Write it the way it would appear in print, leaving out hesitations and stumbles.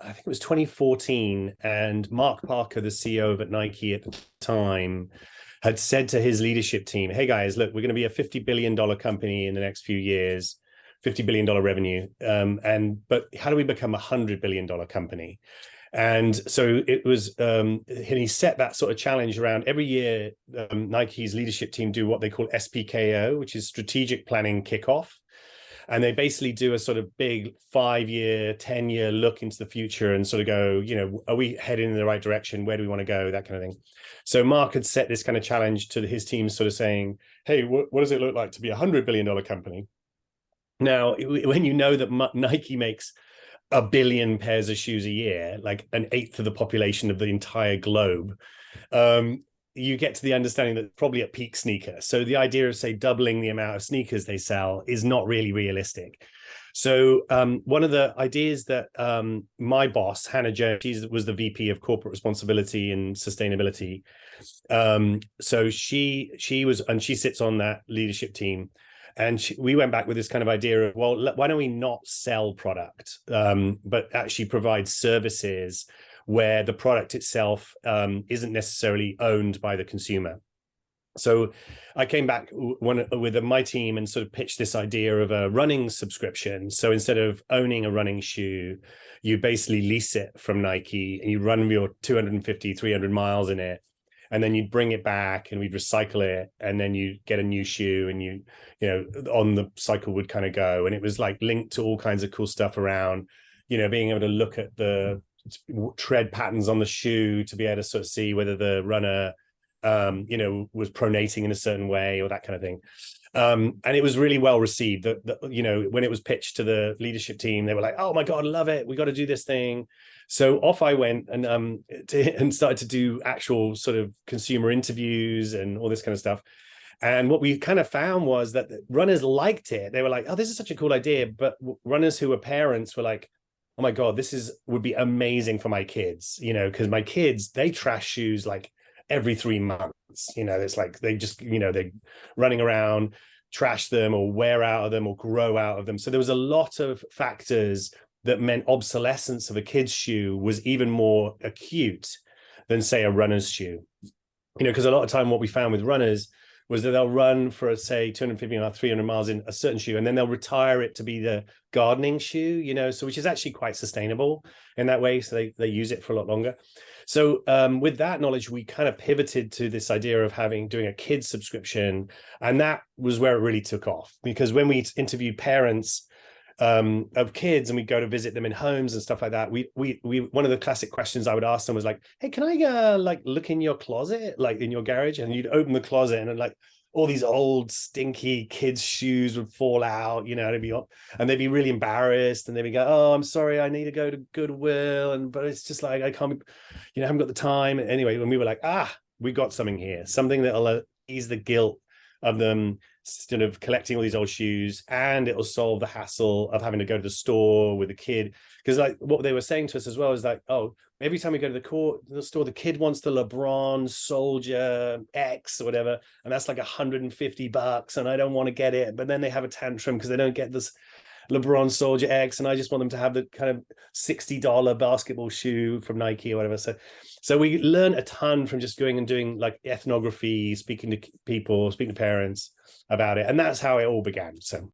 I think it was 2014, and Mark Parker, the CEO of Nike at the time, had said to his leadership team, "Hey guys, look, we're going to be a $50 billion company in the next few years, $50 billion revenue, but how do we become a $100 billion company?" And so it was, and he set that sort of challenge around every year. Nike's leadership team do what they call SPKO, which is strategic planning kickoff. And they basically do a sort of big 5-year, 10-year look into the future and sort of go, are we heading in the right direction? Where do we want to go? That kind of thing. So Mark had set this kind of challenge to his team, sort of saying, hey, what does it look like to be a $100 billion company? Now, when you know that Nike makes 1 billion pairs of shoes a year, like an eighth of the population of the entire globe, you get to the understanding that probably a peak sneaker. So the idea of, say, doubling the amount of sneakers they sell is not really realistic. So one of the ideas that my boss, Hannah Jones, she was the VP of Corporate Responsibility and Sustainability. So she was, and she sits on that leadership team. And we went back with this kind of idea of, well, why don't we not sell product, but actually provide services where the product itself isn't necessarily owned by the consumer. So I came back with my team and sort of pitched this idea of a running subscription. So instead of owning a running shoe, you basically lease it from Nike and you run your 250, 300 miles in it. And then you'd bring it back and we'd recycle it. And then you get a new shoe and you on the cycle would kind of go. And it was like linked to all kinds of cool stuff around, being able to look at the tread patterns on the shoe to be able to sort of see whether the runner was pronating in a certain way or that kind of thing. And it was really well received. That when it was pitched to the leadership team, they were like, "Oh my God, love it! We got to do this thing." So off I went and started to do actual sort of consumer interviews and all this kind of stuff. And what we kind of found was that the runners liked it. They were like, "Oh, this is such a cool idea." But runners who were parents were like, "Oh my God, would be amazing for my kids," because my kids, they trash shoes like every 3 months. It's like they just, they're running around, trash them or wear out of them or grow out of them. So there was a lot of factors that meant obsolescence of a kid's shoe was even more acute than, say, a runner's shoe. Because a lot of time what we found with runners was that they'll run for, say, 250 or 300 miles in a certain shoe, and then they'll retire it to be the gardening shoe, so which is actually quite sustainable in that way. So they use it for a lot longer. So with that knowledge, we kind of pivoted to this idea of doing a kids subscription. And that was where it really took off, because when we interviewed parents of kids and we go to visit them in homes and stuff like that, we one of the classic questions I would ask them was like, "Hey, can I like look in your closet, like in your garage?" And you'd open the closet and like all these old stinky kids' shoes would fall out, and they'd be really embarrassed, and they'd be go, "Oh, I'm sorry, I need to go to Goodwill," but it's just like I can't, I haven't got the time. Anyway, when we were like, we got something here, something that'll ease the guilt of them sort of collecting all these old shoes, and it'll solve the hassle of having to go to the store with the kid. Because like what they were saying to us as well is like, oh, every time we go to the store, the kid wants the LeBron Soldier X or whatever, and that's like $150, and I don't want to get it. But then they have a tantrum because they don't get this LeBron Soldier X, and I just want them to have the kind of $60 basketball shoe from Nike or whatever. So we learned a ton from just going and doing like ethnography, speaking to people, speaking to parents about it, and that's how it all began. So